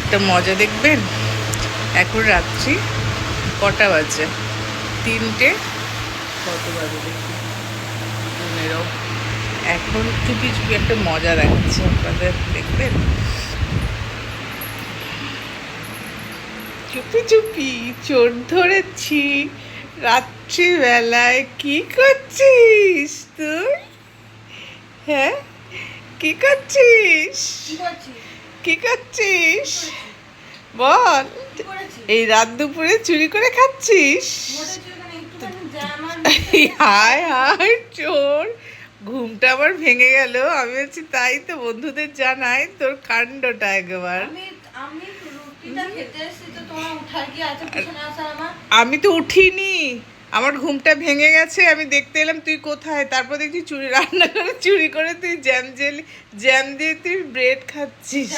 একটা মজা দেখবেন। এখন রাত্রি কটা বাজে? 3টে কত বাজে দেখি, 15। এখন চুপি চুপি একটা মজা দেখাচ্ছে আপনাদের, দেখবেন। চুপি চুপি চোর ধরেছি রাত্রিবেলায়। কি করছিস তুই? হ্যাঁ, কি করছিস? কি করছিস বল? এই রাত দুপুরে চুরি করে খাচ্ছিস? হায় হায় চোর, ঘুমটা আবার ভেঙে গেল। আমি বলছি তাই তো, বন্ধুদের জানাই তোর কাণ্ডটা একবার। আমি তো উঠিনি, আমার ঘুমটা ভেঙে গেছে। আমি দেখতে এলাম তুই কোথায়, তারপর দেখছি চুরি, রান্না করে চুরি করে তুই জ্যাম দিয়ে তুই ব্রেড খাচ্ছিস।